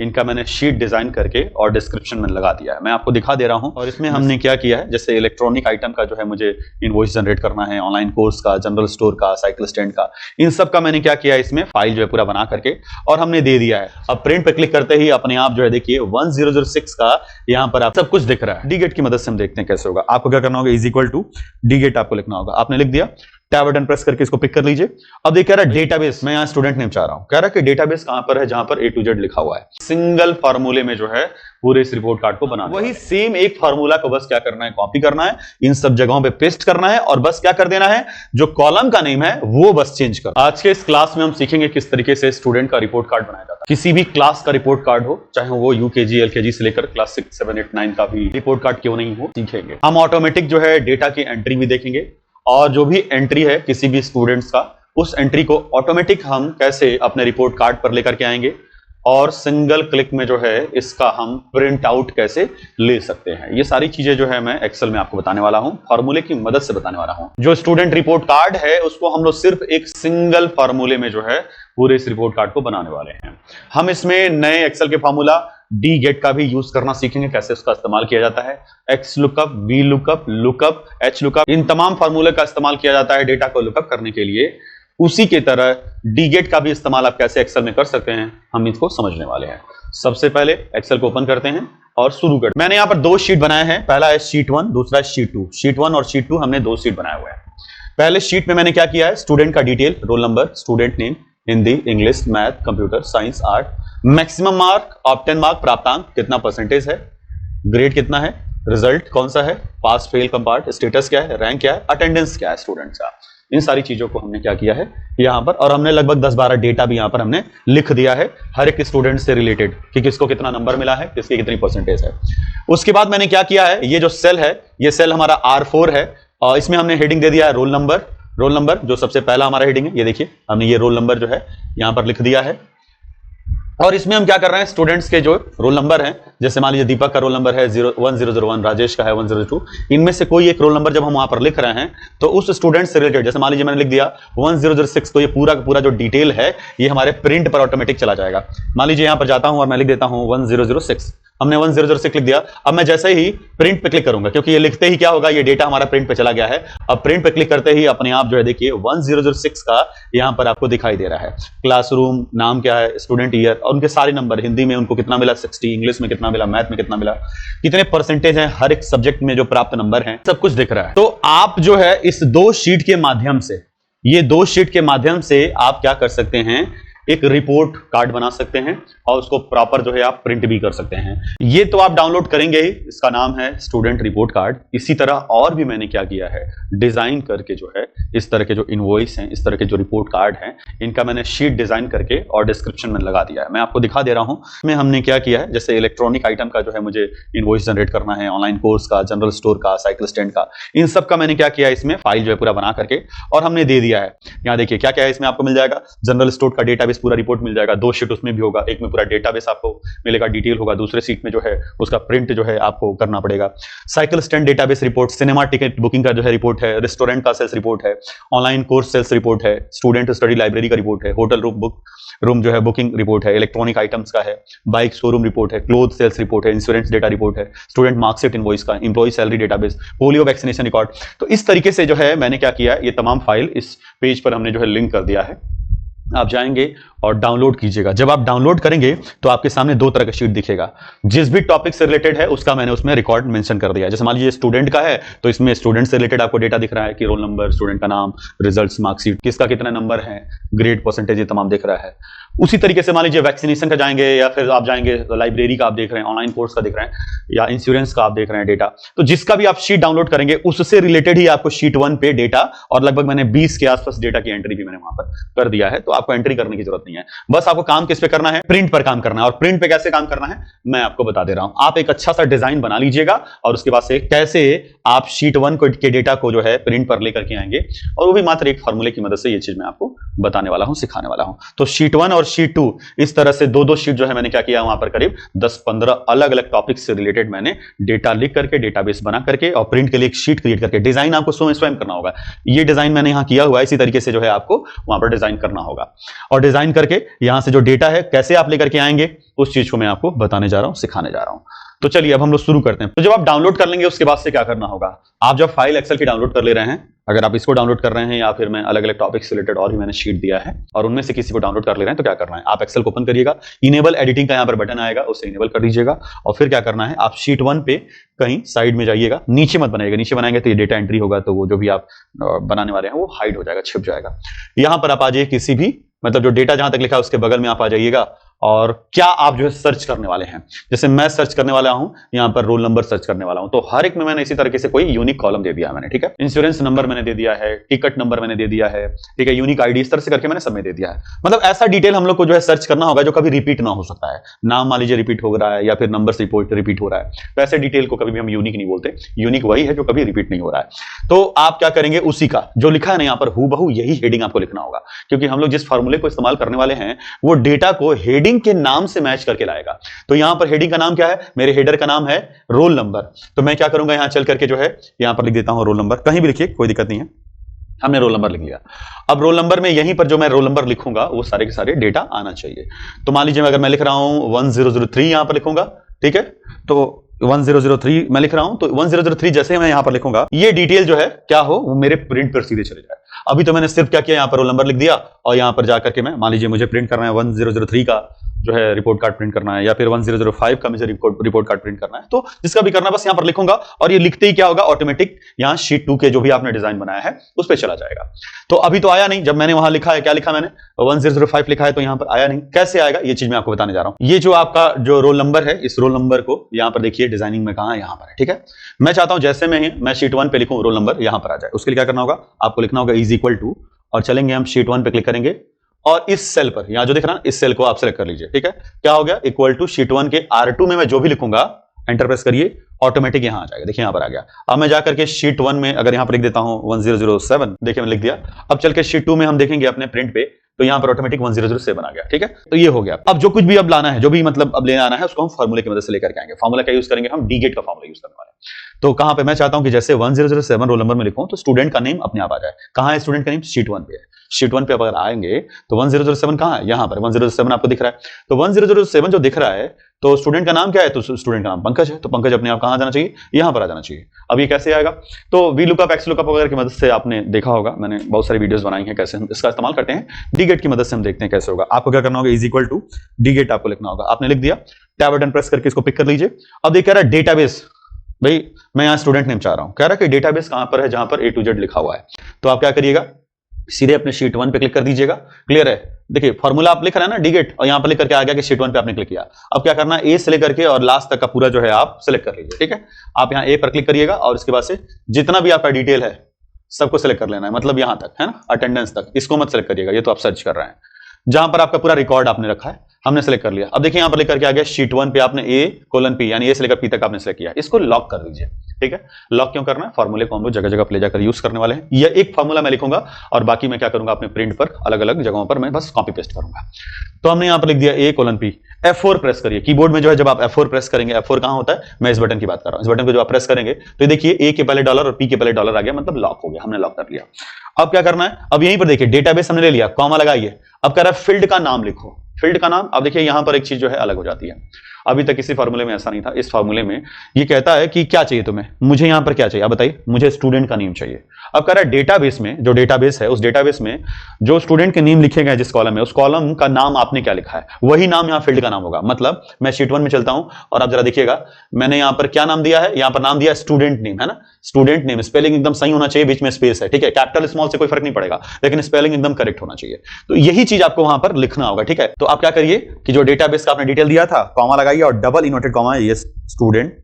इनका मैंने sheet design करके और डिस्क्रिप्शन में लगा दिया है। मैं आपको दिखा दे रहा हूं। और इसमें हमने क्या किया है, जैसे इलेक्ट्रॉनिक आइटम का जो है मुझे इनवॉइस जनरेट करना है, ऑनलाइन कोर्स का, जनरल स्टोर का, साइकिल स्टैंड का, इन सब का मैंने क्या किया है, इसमें फाइल जो है पूरा बना करके और हमने दे दिया है। अब प्रिंट पे क्लिक करते ही अपने आप जो है देखिए 1006 का यहां पर आप सब कुछ दिख रहा है। डीगेट की मदद से हम देखते हैं कैसे होगा। आपको क्या करना होगा, इज इक्वल टू डीगेट आपको लिखना होगा। आपने लिख दिया, टैब बटन प्रेस करके इसको पिक कर लीजिए। अब देख कह रहा है डेटाबेस, मैं यहां स्टूडेंट नेम चाह रहा हूं। कह रहा है कि डेटाबेस कहां पर है, जहां पर A to Z लिखा हुआ है। सिंगल फार्मूले में जो है पूरे इस रिपोर्ट कार्ड को बनाना, वही सेम एक फार्मूला को बस क्या करना है, कॉपी करना है, इन सब जगहों पे पेस्ट करना है और बस क्या कर देना है, जो कॉलम का नेम है वो बस चेंज कर। आज के इस क्लास में हम सीखेंगे किस तरीके से स्टूडेंट का रिपोर्ट कार्ड बनाया जाता है। किसी भी क्लास का रिपोर्ट कार्ड हो, चाहे वो UKG LKG से लेकर क्लास 6 7 8 9 का भी रिपोर्ट कार्ड क्यों नहीं हो, सीखेंगे। हम ऑटोमेटिक जो है डेटा की एंट्री भी देखेंगे और जो भी एंट्री है किसी भी स्टूडेंट्स का, उस एंट्री को ऑटोमेटिक हम कैसे अपने रिपोर्ट कार्ड पर लेकर के आएंगे और सिंगल क्लिक में जो है इसका हम प्रिंट आउट कैसे ले सकते हैं। ये सारी चीजें जो है मैं एक्सेल में आपको बताने वाला हूं, फार्मूले की मदद से बताने वाला हूं। जो स्टूडेंट रिपोर्ट कार्ड है उसको हम लोग सिर्फ एक सिंगल फार्मूले में जो है पूरे इस रिपोर्ट कार्ड को बनाने वाले हैं। हम इसमें नए एक्सेल के फार्मूला डीगेट का भी यूज करना सीखेंगे, कैसे उसका इस्तेमाल किया जाता है। X lookup, V lookup, lookup, H lookup, इन तमाम फार्मूले का इस्तेमाल किया जाता है डेटा को लुकअप करने के लिए। उसी की तरह डीगेट का भी इस्तेमाल आप कैसे एक्सेल में कर सकते हैं, हम इसको समझने वाले हैं। सबसे पहले एक्सेल को ओपन करते हैं और शुरू करते हैं। मैंने यहां पर दो शीट बनाए हैं, पहला है शीट 1, दूसरा है शीट 2। शीट 1 और शीट 2 हमने दो शीट बनाए हुए हैं। पहले शीट में मैंने क्या किया है, स्टूडेंट का detail, roll number, student name, Hindi, English, math, computer science, art, maximum mark, obtain mark, प्राप्तांक कितना परसेंटेज है, ग्रेड कितना है, रिजल्ट कौन सा है, पास फेल कंपार्ट, स्टेटस क्या है, रैंक क्या है, अटेंडेंस क्या है स्टूडेंट्स का। इन सारी चीजों को हमने क्या किया है यहां पर, और हमने लगभग 10-12 डेटा भी यहां पर हमने लिख दिया है हर एक स्टूडेंट से रिलेटेड कि किसको कितना नंबर मिला है, किसकी कितनी परसेंटेज है। उसके बाद मैंने क्या किया है, ये जो सेल है, ये सेल हमारा R4 है और इसमें हमने हेडिंग दे दिया है रोल नंबर। रोल नंबर जो सबसे पहला हमारा हेडिंग है, ये देखिए हमने ये रोल नंबर जो है यहां पर लिख दिया है। और इसमें हम क्या कर रहे हैं, स्टूडेंट्स के जो रोल नंबर हैं, जैसे मान लीजिए दीपक का रोल नंबर है 1001, राजेश का है 102, इनमें से कोई एक रोल नंबर जब हम वहां पर लिख रहे हैं तो उस स्टूडेंट से रिलेटेड, जैसे मान लीजिए मैंने लिख दिया 1006, तो ये पूरा का पूरा जो डिटेल है ये हमारे प्रिंट पर ऑटोमेटिक चला जाएगा। मान लीजिए यहां पर जाता हूं और मैं लिख देता हूं 1006, हमने 1006 लिख दिया। अब मैं जैसे ही प्रिंट पे क्लिक करूंगा, क्योंकि ये लिखते ही क्या होगा, ये डेटा हमारा प्रिंट पे चला गया है। अब प्रिंट पे क्लिक करते ही अपने आप जो है देखिए 1006 का यहां पर आपको दिखाई दे रहा है। क्लासरूम, नाम क्या है, स्टूडेंट ईयर और उनके सारे नंबर, हिंदी में उनको कितना मिला 60, इंग्लिश में कितना मिला, मैथ में कितना मिला, कितने परसेंटेज है हर एक सब्जेक्ट में जो प्राप्त नंबर है, सब कुछ दिख रहा है। तो आप जो है इस दो शीट के माध्यम से, ये दो शीट के माध्यम से आप क्या कर सकते हैं, एक रिपोर्ट कार्ड बना सकते हैं और उसको प्रॉपर जो है आप प्रिंट भी कर सकते हैं। ये तो आप डाउनलोड करेंगे ही, इसका नाम है स्टूडेंट रिपोर्ट कार्ड। इसी तरह और भी मैंने क्या किया है, डिजाइन करके जो है इस तरह के जो इनवॉइस हैं, इस तरह के जो रिपोर्ट कार्ड हैं, इनका मैंने शीट डिजाइन करके और डिस्क्रिप्शन में लगा दिया है। मैं आपको दिखा दे रहा हूं। इसमें हमने क्या किया है, जैसे इलेक्ट्रॉनिक आइटम का जो है मुझे इनवॉइस जनरेट करना है, ऑनलाइन कोर्स का, जनरल स्टोर का, साइकिल स्टैंड का, इन सब का मैंने क्या किया है, इसमें फाइल जो है पूरा बना करके और हमने दे दिया है। यहाँ देखिए क्या क्या है, इसमें आपको मिल जाएगा जनरल स्टोर का डेटाबेस पूरा रिपोर्ट मिल जाएगा, दो शीट उसमें भी होगा, एक में पूरा डेटाबेस आपको मिलेगा, डिटेल होगा, दूसरे सीट में जो है उसका प्रिंट जो है आपको करना पड़ेगा। Cycle stand database report, cinema ticket booking का जो है रिपोर्ट है, रेस्टोरेंट का सेल्स रिपोर्ट है, ऑनलाइन कोर्स सेल्स रिपोर्ट है, स्टूडेंट स्टडी लाइब्रेरी का रिपोर्ट है, होटल रूम जो है बुकिंग रिपोर्ट है, इलेक्ट्रॉनिक आइटम्स का है, बाइक शोरूम रिपोर्ट है, क्लोथ सेल्स रिपोर्ट है, इंश्योरेंस डेटा रिपोर्ट है, स्टूडेंट मार्कशीट इनवॉइस का, employ salary database, polio vaccination record. तो इस तरीके से जो है मैंने क्या किया, ये तमाम फाइल इस पेज पर हमने जो है लिंक कर दिया है। आप जाएंगे और डाउनलोड कीजिएगा। जब आप डाउनलोड करेंगे तो आपके सामने दो तरह का शीट दिखेगा, जिस भी टॉपिक से रिलेटेड है उसका मैंने उसमें रिकॉर्ड मेंशन कर दिया। जैसे मान लीजिए स्टूडेंट का है तो इसमें स्टूडेंट से रिलेटेड आपको डेटा दिख रहा है कि रोल नंबर, स्टूडेंट का नाम, रिजल्ट्स, मार्कशीट, किसका कितना नंबर है, ग्रेड, परसेंटेज, ये तमाम दिख रहा है। उसी तरीके से मान लीजिए वैक्सीनेशन का जाएंगे या फिर आप जाएंगे लाइब्रेरी का आप देख रहे हैं, ऑनलाइन कोर्स का देख रहे हैं या इंश्योरेंस का आप देख रहे हैं डेटा, तो जिसका भी आप शीट डाउनलोड करेंगे उससे रिलेटेड ही आपको शीट 1 पे डेटा, और लगभग मैंने 20 के आसपास डेटा की एंट्री भी मैंने वहां पर कर दिया है। तो आपको एंट्री करने की जरूरत नहीं है, बस आपको काम किस पे करना है, प्रिंट पर काम करना है। और प्रिंट पे कैसे काम करना है मैं आपको बता दे रहा हूं। आप एक अच्छा सा डिजाइन बना लीजिएगा और उसके बाद से कैसे आप शीट 1 के डेटा को जो है प्रिंट पर लेकर के आएंगे, और वो भी मात्र एक फार्मूले की मदद से। ये चीज मैं आपको बताने वाला हूं, सिखाने वाला हूं। तो शीट 1 और शीट 2 इस तरह से दो शीट जो है मैंने क्या किया, वहां पर करीब 10-15 अलग अलग टॉपिक से रिलेटेड मैंने डेटा लिख करके, डेटाबेस बना करके और प्रिंट के लिए एक शीट क्रिएट करके, डिजाइन आपको स्वयं करना होगा। ये डिजाइन मैंने यहां किया हुआ है, इसी तरीके से जो है आपको वहां पर डिजाइन करना होगा। और डिजाइन करके यहां से जो डेटा है कैसे आप लेकर के आएंगे, उस चीज को मैं आपको बताने जा रहा हूं, सिखाने जा रहा हूं। तो चलिए अब हम लोग शुरू करते हैं। तो जब आप डाउनलोड कर लेंगे उसके बाद से क्या करना होगा, आप जब फाइल एक्सेल की डाउनलोड कर ले रहे हैं, अगर आप इसको डाउनलोड कर रहे हैं या फिर मैं अलग अलग टॉपिक से रिलेटेड और भी मैंने शीट दिया है और उनमें से किसी को डाउनलोड कर ले रहे हैं, तो क्या करना है, आप एक्सेल को ओपन करिएगा, इनेबल एडिटिंग का यहाँ पर बटन आएगा, उसे इनेबल कर दीजिएगा और फिर क्या करना है, आप शीट 1 पे कहीं साइड में जाइएगा, नीचे मत बनाइएगा, नीचे बनाएंगे तो ये डेटा एंट्री होगा, तो वो जो भी आप बनाने वाले हैं वो हाइड हो जाएगा, छिप जाएगा। यहां पर आप आ जाइए, किसी भी मतलब जो डेटा जहां तक लिखा है उसके बगल में आप आ जाइएगा और क्या आप जो है सर्च करने वाले हैं। जैसे मैं सर्च करने वाला हूं, यहां पर रोल नंबर सर्च करने वाला हूं, तो हर एक में मैंने इसी तरीके से कोई यूनिक कॉलम दे दिया है मैंने, ठीक है। इंश्योरेंस नंबर मैंने दे दिया है, टिकट नंबर मैंने दे दिया है, ठीक है, यूनिक आईडी, इस तरह से करके मैंने सब में दे दिया है। मतलब ऐसा डिटेल हम लोग को जो है सर्च करना होगा जो कभी रिपीट ना हो सकता है। नाम मान लीजिए रिपीट हो रहा है या फिर नंबर से रिपीट हो रहा है, वैसे डिटेल को कभी भी हम यूनिक नहीं बोलते, यूनिक वही है जो कभी रिपीट नहीं हो रहा है। तो आप क्या करेंगे, उसी का जो लिखा है ना यहाँ पर हूबहू यही हेडिंग आपको लिखना होगा, क्योंकि हम लोग जिस फॉर्मूले को इस्तेमाल करने वाले हैं वो डेटा को हेडिंग के नाम से मैच करके लाएगा। तो यहां पर हेडिंग का नाम क्या है, मेरे हेडर का नाम है रोल नंबर, तो मैं क्या करूंगा, यहां चल करके जो है यहां पर लिख देता हूं रोल नंबर, कहीं भी लिखिए कोई दिक्कत नहीं है। हमने रोल नंबर लिख लिया। अब रोल नंबर में यहीं पर जो मैं रोल नंबर लिखूंगा वो सारे के सारे डेटा आना चाहिए। तो मान लीजिए अगर मैं लिख रहा हूं 1003 यहां पर लिखूंगा, ठीक है, तो 1003 मैं लिख रहा हूं, तो 1003 जैसे मैं यहां पर लिखूंगा ये डिटेल जो है क्या हो, वो मेरे प्रिंट पर सीधे चले जाए। अभी तो मैंने सिर्फ क्या किया, यहां पर रोल नंबर लिख दिया और यहां पर जाकर के मैं मान लीजिए मुझे प्रिंट करना है 1003 का जो है रिपोर्ट कार्ड प्रिंट करना है, या फिर 1005 का मुझे रिपोर्ट कार्ड प्रिंट करना है, तो जिसका भी करना है बस यहां पर लिखूंगा और ये लिखते ही क्या होगा, ऑटोमेटिक यहां शीट 2 के जो भी आपने डिजाइन बनाया है उस पर चला जाएगा। तो अभी तो आया नहीं, जब मैंने वहां लिखा है, क्या लिखा मैंने 1005 लिखा है, तो यहां पर आया नहीं, कैसे आएगा ये चीज मैं आपको बताने जा रहा हूं। ये जो आपका जो रोल नंबर है, इस रोल नंबर को यहां पर देखिए डिजाइनिंग में कहां है, यहां पर है, ठीक है। मैं चाहता हूं जैसे मैं शीट 1 पे लिखूं रोल नंबर यहां पर आ जाए, उसके लिए क्या करना होगा, आपको लिखना होगा इज इक्वल टू, और चलेंगे हम शीट 1 पे क्लिक करेंगे और इस सेल पर यहां जो दिख रहा है इस सेल को आप सेलेक्ट कर लीजिए, ठीक है। क्या हो गया, इक्वल टू शीट 1 के R2 में मैं जो भी लिखूंगा, एंटर प्रेस करिए, ऑटोमेटिक यहां आ जाएगा, देखिए यहां पर आ गया। अब मैं जाकर के शीट 1 में अगर यहां पर लिख देता हूं 1007, देखिए मैंने लिख दिया। अब चल के शीट 2 में हम देखेंगे अपने प्रिंट पे, तो यहां पर ऑटोमेटिक 1007 आ गया, ठीक है। तो ये हो गया। अब जो कुछ भी अब लाना है, जो भी मतलब अब ले आना है, उसको हम फार्मूले की मदद से लेकर के आएंगे। फार्मूला क्या यूज करेंगे, हम डीगेट का फार्मूला यूज करने वाले हैं। तो कहां पे मैं चाहता हूं कि जैसे 1007 रोल नंबर में लिखूं तो स्टूडेंट का नेम अपने आप आ जाए। कहां है स्टूडेंट का नेम, शीट 1 पे है। शीट 1 पे अगर आएंगे तो 1007 कहां है, यहां पर 1007 आपको दिख रहा है। तो 1007 जो दिख रहा है, तो स्टूडेंट का नाम क्या है, तो स्टूडेंट का नाम पंकज है, तो पंकज अपने आप कहां जाना चाहिए, यहां पर आ जाना चाहिए। अब ये कैसे आएगा, तो वी लुकअप, एक्स लुकअप वगैरह की मदद से आपने देखा होगा, मैंने बहुत सारी वीडियोस बनाई हैं कैसे हम इसका इस्तेमाल करते हैं। डीगेट की मदद से हम देखते हैं कैसे होगा। आपको क्या करना होगा, इज इक्वल टू डीगेट आपको लिखना होगा। आपने लिख दिया, टैब बटन प्रेस करके इसको पिक कर लीजिए। अब ये कह रहा है डेटाबेस, भाई मैं यहां स्टूडेंट नेम चाह रहा हूं, कह रहा है कि डेटाबेस कहां पर है, जहां पर A to Z लिखा हुआ है। तो आप क्या करिएगा, सीधे अपने शीट 1 पे क्लिक कर दीजिएगा। क्लियर है, देखिए फॉर्मूला आप लिख रहे हैं ना डीगेट, और यहां पर लिख करके आ गया कि शीट 1 पे आपने क्लिक किया। अब क्या करना है, ए से लेकर के और लास्ट तक का पूरा जो है आप सिलेक्ट कर लीजिए, ठीक है। आप यहां ए पर क्लिक करिएगा और इसके बाद से जितना भी आपका डिटेल है सबको सिलेक्ट कर लेना है, मतलब यहां तक है ना, अटेंडेंस तक, इसको मत सिलेक्ट करिएगा, ये तो आप सर्च कर रहे हैं। जहां पर आपका पूरा रिकॉर्ड आपने रखा है हमने सेलेक्ट कर लिया। अब देखिए यहां पर लिख करके आ गया शीट 1 पे आपने A:P यानी A से लेकर P तक आपने सेलेक्ट किया, इसको लॉक कर दीजिए, ठीक है। लॉक क्यों करना है, फॉर्मूले को हम लोग जगह जगह पर ले जाकर यूज करने वाले हैं। यह एक फॉर्मूला मैं लिखूंगा और बाकी मैं क्या करूंगा, अपने प्रिंट पर अलग अलग जगहों पर मैं बस कॉपी पेस्ट करूंगा। तो हमने यहां पर लिख दिया A:P। F4 प्रेस करिए, कीबोर्ड में जो है जब आप F4 प्रेस करेंगे, F4 कहां होता है, मैं इस बटन की बात कर रहा हूं, इस बटन को जो आप प्रेस करेंगे तो देखिए A के पहले डॉलर और P के पहले डॉलर आ गया, मतलब लॉक हो गया, हमने लॉक कर लिया। अब क्या करना है, अब यहीं पर देखिए डेटाबेस हमने ले लिया, कॉमा लगाइए। अब कह रहा है फील्ड का नाम लिखो, फील्ड का नाम। अब देखिए यहां पर एक चीज जो है अलग हो जाती है, अभी तक किसी फार्मूले में ऐसा नहीं था। इस फार्मूले में ये कहता है कि क्या चाहिए तुम्हें, मुझे यहां पर क्या चाहिए, आप बताइए, मुझे स्टूडेंट का नेम चाहिए। अब कह रहा है डेटाबेस में, जो डेटाबेस है उस डेटाबेस में जो स्टूडेंट के नेम लिखे गए जिस कॉलम में, उस कॉलम का नाम आपने क्या लिखा है वही नाम यहां फील्ड का नाम होगा। मतलब मैं शीट 1 में चलता हूं और आप जरा देखिएगा, मैंने यहां पर क्या नाम दिया है, यहां पर नाम दिया स्टूडेंट नेम, है ना, स्टूडेंट नेम। स्पेलिंग एकदम सही होना चाहिए, बीच में स्पेस है, ठीक है, कैपिटल स्मॉल से कोई फर्क नहीं पड़ेगा, लेकिन स्पेलिंग एकदम करेक्ट होना चाहिए। तो यही चीज आपको वहां पर लिखना होगा, ठीक है। तो आप क्या करिए कि जो डेटाबेस का आपने डिटेल दिया था, कॉमा लगाइए और डबल इन्वर्टेड कॉमा, ये स्टूडेंट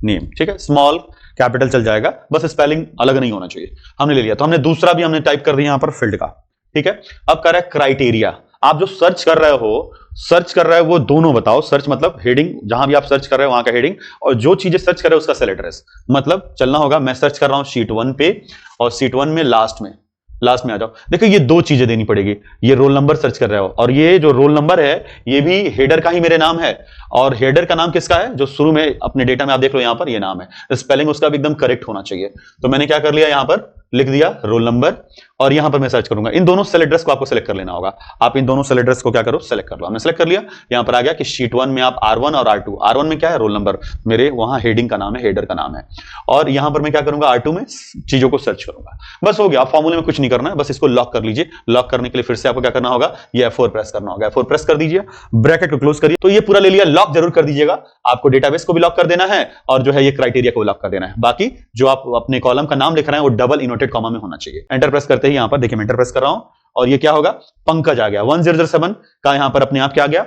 नेम, ठीक है, स्मॉल कैपिटल चल जाएगा, बस स्पेलिंग अलग नहीं होना चाहिए। हमने ले लिया, तो हमने दूसरा भी हमने टाइप कर दिया यहां पर फील्ड का, ठीक है। अब कर रहा है क्राइटेरिया, आप जो सर्च कर रहे हो वो दोनों बताओ। सर्च मतलब हेडिंग, जहां भी आप सर्च कर रहे हो वहां का हेडिंग, और जो चीजें सर्च कर रहे हो उसका सेल एड्रेस, मतलब चलना होगा। मैं सर्च कर रहा हूं शीट 1 पे, और शीट 1 में लास्ट में आ जाओ। देखो ये दो चीजें देनी पड़ेगी, ये रोल नंबर सर्च कर रहे हो और ये जो रोल नंबर है ये भी हेडर का ही मेरे नाम है, और हेडर का नाम किसका है, जो शुरू में अपने डेटा में आप देख लो यहां पर ये नाम है, स्पेलिंग उसका भी एकदम करेक्ट होना चाहिए। तो मैंने क्या कर लिया, यहां पर लिख दिया, रोल नंबर, और यहां पर मैं सर्च करूंगा। इन दोनों सेल एड्रेस को आपको सेलेक्ट कर लेना होगा। आप इन दोनों सेल एड्रेस को क्या करो, सेलेक्ट कर लो। हमने सेलेक्ट कर लिया। यहां पर आ गया कि शीट 1 में आप R1 और R2, R1 में क्या है, रोल नंबर, मेरे वहां हेडिंग का नाम है, हेडर का नाम है, और यहां पर मैं क्या करूंगा, R2 में चीजों को सर्च करूंगा। बस हो गया। आप फॉर्मूले में कुछ नहीं करना है, बस इसको लॉक कर लीजिए। लॉक करने के लिए फिर से आपको क्या करना होगा, ये F4 प्रेस करना होगा। F4 प्रेस कर दीजिए, ब्रैकेट को क्लोज करिए। तो ये पूरा ले लिया, लॉक जरूर कर दीजिएगा। आपको डेटाबेस को भी लॉक कर देना है और जो है ये क्राइटेरिया को लॉक कर देना है। बाकी जो आप अपने कॉलम का नाम लिख रहे हैं वो डबल इनवर्टेड कॉमा में होना चाहिए। एंटर प्रेस करते ही यहां पर देखिए मैं एंटर प्रेस कर रहा हूं और ये क्या होगा, पंकज आ गया। 1007 का यहां पर अपने आप क्या आ गया,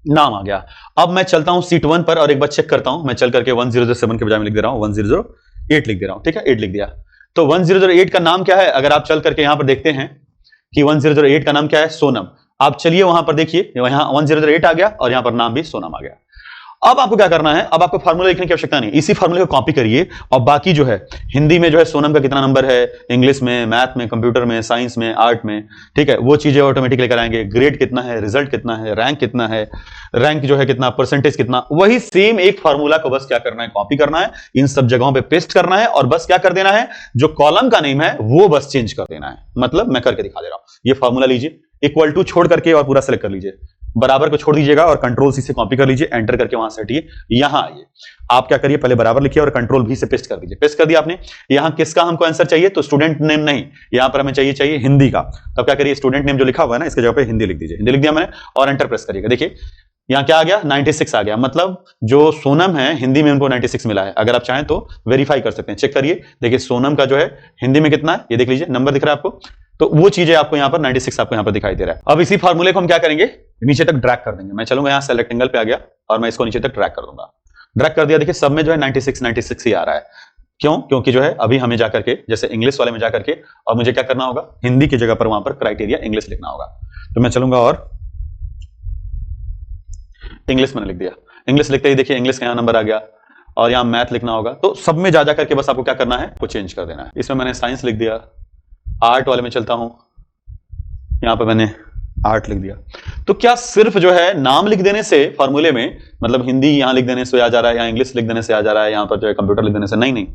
नाम आ गया। अब मैं चलता हूं सीट 1 पर और एक बार चेक करता हूं। मैं चल करके 1007 के बजाय मैं लिख दे रहा हूं 1008 लिख दे रहा हूं। ठीक है, 8 लिख दिया। तो 1008 का नाम क्या है, अगर आप चल करके यहां पर देखते हैं कि 1008 का नाम क्या है, सोनम। आप चलिए वहां पर देखिए, यहां 1008 आ गया और यहां पर नाम भी सोनम आ गया। अब आपको क्या करना है, अब आपको फार्मूला लिखने की आवश्यकता नहीं, इसी फार्मूले को कॉपी करिए और बाकी जो है हिंदी में जो है सोनम का कितना नंबर है, इंग्लिश में, मैथ में, कंप्यूटर में, साइंस में, आर्ट में, ठीक है, वो चीजें ऑटोमेटिकली कराएंगे। ग्रेड कितना है, रिजल्ट कितना है, रैंक कितना है, रैंक जो है कितना, परसेंटेज कितना, वही सेम एक फार्मूला को बस क्या करना है, कॉपी करना है, इन सब जगहों पे पेस्ट करना है और बस क्या कर देना है, जो कॉलम का नेम है वो बस चेंज कर देना है। मतलब मैं करके दिखा दे रहा हूं। ये फार्मूला लीजिए, इक्वल टू छोड़ करके और पूरा सेलेक्ट कर लीजिए, बराबर को छोड़ दीजिएगा और कंट्रोल सी से कॉपी कर लीजिए, एंटर करके वहां से हटिए, यहां आइए। आप क्या करिए, पहले बराबर लिखिए और कंट्रोल भी से पेस्ट कर दीजिए। पेस्ट कर दिया आपने। यहां किसका हमको आंसर चाहिए, तो स्टूडेंट नेम नहीं, यहां पर हमें चाहिए हिंदी का। तब क्या करिए, स्टूडेंट नेम जो लिखा हुआ है ना, इसके जगह पे हिंदी लिख दीजिए। हिंदी लिख दिया मैंने और एंटर प्रेस करिएगा। देखिए यहां क्या आ गया, 96 आ गया। मतलब जो सोनम है हिंदी में उनको 96 मिला है। अगर आप चाहें तो वेरीफाई कर सकते हैं, चेक करिए। देखिए सोनम का जो है हिंदी में कितना है, ये देख लीजिए, नंबर दिख रहा है आपको। तो वो चीजें आपको यहां पर 96 आपको यहां पर दिखाई दे रहा है। अब इसी फार्मूले को हम क्या करेंगे, नीचे तक ड्रैग कर देंगे। मैं चलूंगा यहां सेलेक्ट एंगल पे आ गया और मैं इसको नीचे तक ड्रैग कर दूंगा। ड्रैग कर दिया, देखिए सब में जो है 96 ही आ रहा है। क्यों, क्योंकि जो है अभी हमें जाकर के जैसे इंग्लिश वाले में जाकर के और मुझे क्या करना होगा, हिंदी की जगह पर वहां पर क्राइटेरिया इंग्लिश लिखना होगा। तो मैं चलूंगा और इंग्लिश मैंने लिख दिया। इंग्लिश लिखते ही देखिए इंग्लिश का यहां नंबर आ गया और यहां मैथ लिखना होगा। तो सब में जा करके बस आपको क्या करना है, वो चेंज कर देना है। इसमें मैंने साइंस लिख दिया। आर्ट वाले में चलता हूं, यहां पर मैंने आर्ट लिख दिया। तो क्या सिर्फ जो है नाम लिख देने से फॉर्मूले में, मतलब हिंदी यहां लिख देने से आ जा रहा है या इंग्लिश लिख देने से आ जा रहा है, यहां पर जो है कंप्यूटर लिख देने से, नहीं।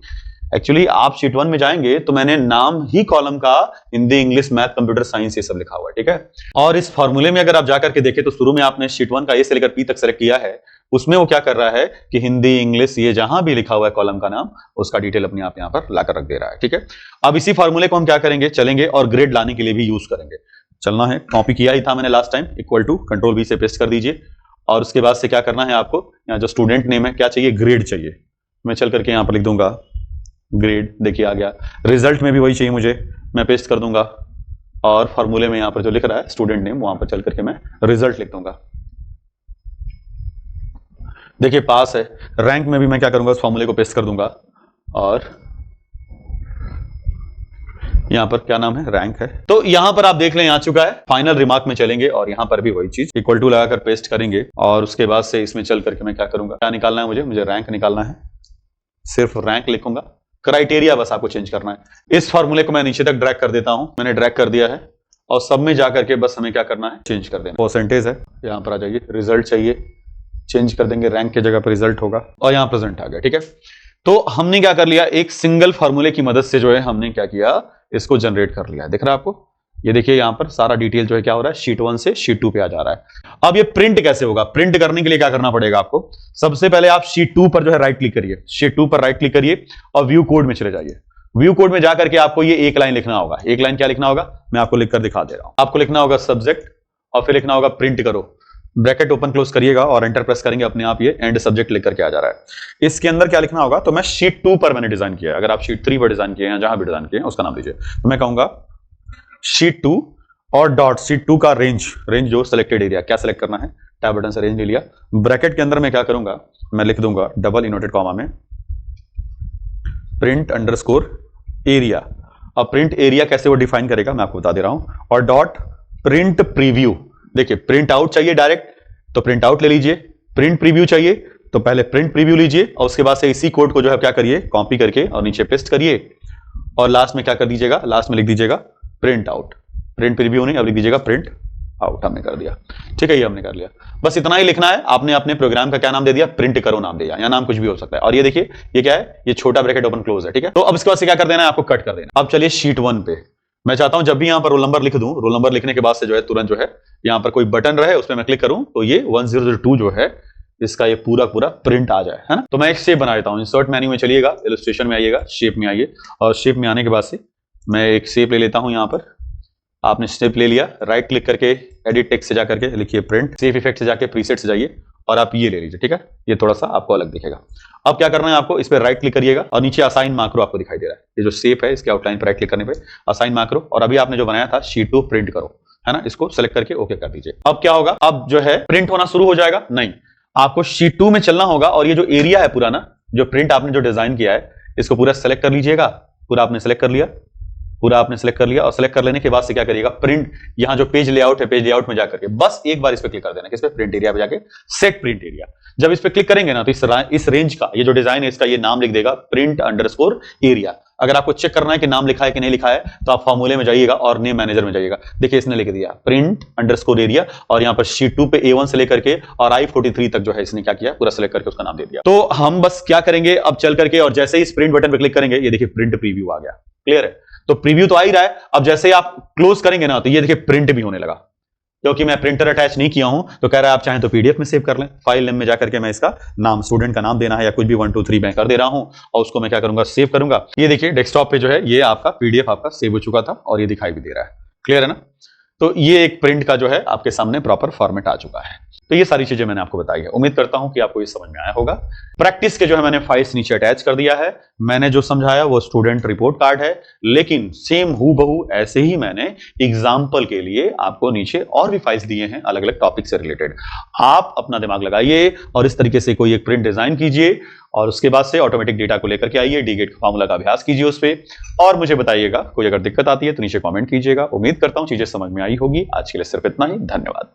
एक्चुअली आप शीट 1 में जाएंगे तो मैंने नाम ही कॉलम का Hindi, English, math, computer science ये सब लिखा हुआ है, ठीक है। और इस फॉर्मूले में अगर आप जाकर के देखें तो शुरू में आपने शीट 1 का ए से लेकर पी तक सेलेक्ट किया है, उसमें वो क्या कर रहा है कि हिंदी, इंग्लिश, ये जहां भी लिखा हुआ है कॉलम का नाम, उसका डिटेल अपने आप यहां पर लाकर रख दे रहा है, ठीक है। अब इसी फॉर्मूले को हम क्या करेंगे, चलेंगे और ग्रेड लाने के लिए भी यूज करेंगे। चलना है, कॉपी किया ही था मैंने last time, equal to control V से पेस्ट कर दीजिए और उसके बाद से क्या करना है आपको, यहाँ जो स्टूडेंट नेम है क्या चाहिए, ग्रेड चाहिए। मैं चल करके यहां पर लिख दूंगा ग्रेड, देखिए आ गया। रिजल्ट में भी वही चाहिए मुझे, मैं पेस्ट कर दूंगा और फॉर्मूले में यहां पर जो लिख रहा है स्टूडेंट नेम, वहां पर चल करके मैं रिजल्ट लिख दूंगा। देखिए पास है। रैंक में भी मैं क्या करूंगा, उस फॉर्मूले को पेस्ट कर दूंगा और यहां पर क्या नाम है, रैंक है। तो यहां पर आप देख लें आ चुका है। फाइनल रिमार्क में चलेंगे और यहां पर भी वही चीज इक्वल टू लगाकर पेस्ट करेंगे और उसके बाद से इसमें चल करके मैं क्या करूंगा, क्या निकालना है मुझे रैंक निकालना है। सिर्फ रैंक लिखूंगा, क्राइटेरिया बस आपको चेंज करना है। इस फॉर्मूले को मैं नीचे तक ड्रैग कर देता हूं, मैंने ड्रैग कर दिया है और सब में जाकर के बस हमें क्या करना है, चेंज कर देना। परसेंटेज है, यहां पर आ जाइए, रिजल्ट चाहिए, चेंज कर देंगे, रैंक की जगह पर रिजल्ट होगा और यहां प्रेजेंट आ गया, ठीक है। तो हमने क्या कर लिया, एक सिंगल फॉर्मूले की मदद से जो है हमने क्या किया, इसको जनरेट कर लिया। दिख रहा है आपको, ये देखिए यहां पर सारा डिटेल जो है क्या हो रहा है, शीट 1 से शीट 2 पे आ जा रहा है। अब ये प्रिंट कैसे होगा, प्रिंट करने के लिए क्या करना पड़ेगा आपको, सबसे पहले आप शीट 2 पर जो है राइट क्लिक करिए, शीट 2 पर राइट क्लिक करिए और व्यू कोड में चले जाइए। व्यू कोड में जाकर के आपको ये एक लाइन लिखना होगा। एक लाइन क्या लिखना होगा, मैं आपको लिखकर दिखा दे रहा हूं। आपको लिखना होगा सब्जेक्ट और फिर लिखना होगा प्रिंट करो। ब्रैकेट ओपन क्लोज करिएगा और एंटर प्रेस करेंगे, अपने आप ये एंड सब्जेक्ट लिख करके आ जा रहा है। इसके अंदर क्या लिखना होगा, तो मैं शीट 2 पर मैंने डिजाइन किया है, अगर आप शीट 3 पर डिजाइन किए हैं, जहां भी डिजाइन किए हैं उसका नाम लीजिए। तो मैं कहूंगा शीट 2 और डॉट शीट 2 का रेंज जो सिलेक्टेड एरिया, क्या सिलेक्ट करना है, टैब बटन से रेंज ले लिया। ब्रैकेट के अंदर मैं क्या करूंगा, मैं लिख दूंगा डबल इनवर्टेड कॉमा में प्रिंट अंडरस्कोर एरिया। अब प्रिंट एरिया कैसे वो डिफाइन करेगा मैं आपको बता दे रहा हूं। और डॉट प्रिंट प्रीव्यू, देखिए प्रिंट आउट चाहिए डायरेक्ट तो प्रिंट आउट ले लीजिए, प्रिंट प्रीव्यू चाहिए तो पहले प्रिंट प्रीव्यू लीजिए और उसके बाद से इसी कोड को जो है क्या करिए, कॉपी करके और नीचे पेस्ट करिए और लास्ट में क्या कर दीजिएगा, लास्ट में लिख दीजिएगा प्रिंट आउट। प्रिंट प्रीव्यू नहीं, अब लिख दीजिएगा प्रिंट आउट हमने कर दिया। ठीक है, ये हमने कर लिया। बस इतना ही लिखना है। आपने अपने प्रोग्राम का क्या नाम दे दिया, प्रिंट करो नाम दिया, या नाम कुछ भी हो सकता है। और ये देखिए ये क्या है, ये छोटा ब्रैकेट ओपन क्लोज है। ठीक है, तो अब इसके बाद से क्या कर देना है, आपको कट कर देना। अब चलिए शीट 1 पे। मैं चाहता हूं जब भी यहां पर रोल नंबर लिख दूं, रोल नंबर लिखने के बाद से जो है तुरंत जो है यहां पर कोई बटन रहे, उस पर मैं क्लिक करूं तो ये 1002 जो है इसका ये पूरा पूरा प्रिंट आ जाए, है ना। तो मैं एक शेप बना देता हूं। इंसर्ट मेन्यू में चलिएगा, इलस्ट्रेशन में आइएगा, शेप में आइए, और शेप में आने के बाद से मैं एक शेप ले लेता हूं। यहां पर आपने शेप ले लिया, राइट क्लिक करके एडिट टेक्स्ट से जाकर के लिखिए प्रिंट, सेव इफेक्ट से जाके प्रीसेट से जाइए और आप ये ले लीजिए। ठीक है, ये थोड़ा सा आपको अलग दिखेगा। अब क्या करना है आपको, इस पर राइट क्लिक करिएगा और नीचे असाइन मैक्रो आपको दिखाई दे रहा है। ये जो शेप है इसके आउटलाइन पर राइट क्लिक करने पे असाइन मैक्रो, और अभी आपने जो बनाया था शीट 2 प्रिंट करो, है ना, इसको सेलेक्ट करके ओके कर दीजिए। अब क्या होगा, अब जो है प्रिंट होना शुरू हो जाएगा। नहीं, आपको शीट 2 में चलना होगा और ये जो एरिया है पूरा ना, जो प्रिंट आपने जो डिजाइन किया है इसको पूरा सेलेक्ट कर लीजिएगा। पूरा आपने सेलेक्ट कर लिया, पूरा आपने सेलेक्ट कर लिया, और सेलेक्ट कर लेने के बाद से क्या करिएगा, प्रिंट, यहां जो पेज लेआउट है, पेज लेआउट में जाकर के बस एक बार इस पे क्लिक कर देना, किस पे, प्रिंट एरिया पे जाके सेट प्रिंट एरिया। जब इस पे क्लिक करेंगे ना तो इस रेंज का ये जो डिजाइन है इसका ये नाम लिख देगा प्रिंट अंडरस्कोर एरिया। अगर आपको चेक करना है कि नाम लिखा है कि नहीं लिखा है तो आप फॉर्मूले में जाइएगा और नेम मैनेजर में जाइएगा। देखिए इसने लिख दिया प्रिंट अंडरस्कोर एरिया, और यहां पर शीट 2 पे A1 से लेकर के और I43 तक जो है इसने क्या किया, पूरा सेलेक्ट करके उसका नाम दे दिया। तो हम बस क्या करेंगे अब चल करके, और जैसे ही इस प्रिंट बटन पे क्लिक करेंगे ये देखिए प्रिंट प्रीव्यू आ गया। क्लियर है, तो प्रीव्यू तो आ ही रहा है। अब जैसे ही आप क्लोज करेंगे ना तो ये देखिए प्रिंट भी होने लगा। क्योंकि मैं प्रिंटर अटैच नहीं किया हूं तो कह रहा है आप चाहें तो पीडीएफ में सेव कर लें। फाइल नेम में जाकर के मैं इसका नाम, स्टूडेंट का नाम देना है या कुछ भी 1 2 3 मैं कर दे रहा हूं, और उसको मैं क्या करूंगा, सेव करूंगा। ये देखिए डेस्कटॉप पे जो है ये आपका पीडीएफ आपका सेव हो चुका था और ये दिखाई भी दे रहा है। क्लियर है ना। तो ये एक प्रिंट का जो है आपके सामने प्रॉपर फॉर्मेट आ चुका है। तो ये सारी चीजें मैंने आपको बताई है, उम्मीद करता हूं कि आपको ये समझ में आया होगा। प्रैक्टिस के जो है मैंने फाइल्स नीचे अटैच कर दिया है। मैंने जो समझाया वो स्टूडेंट रिपोर्ट कार्ड है, लेकिन सेम हूबहू ऐसे ही मैंने एग्जाम्पल के लिए आपको नीचे और भी फाइल्स दिए हैं अलग अलग टॉपिक से रिलेटेड। आप अपना दिमाग लगाइए और इस तरीके से कोई एक प्रिंट डिजाइन कीजिए, और उसके बाद से ऑटोमेटिक डेटा को लेकर के आइए, डीगेट फॉर्मूला का अभ्यास कीजिए उस पर, और मुझे बताइएगा। कोई अगर दिक्कत आती है तो नीचे कमेंट कीजिएगा। उम्मीद करता हूं चीजें समझ में आई होगी। आज के लिए सिर्फ इतना ही, धन्यवाद।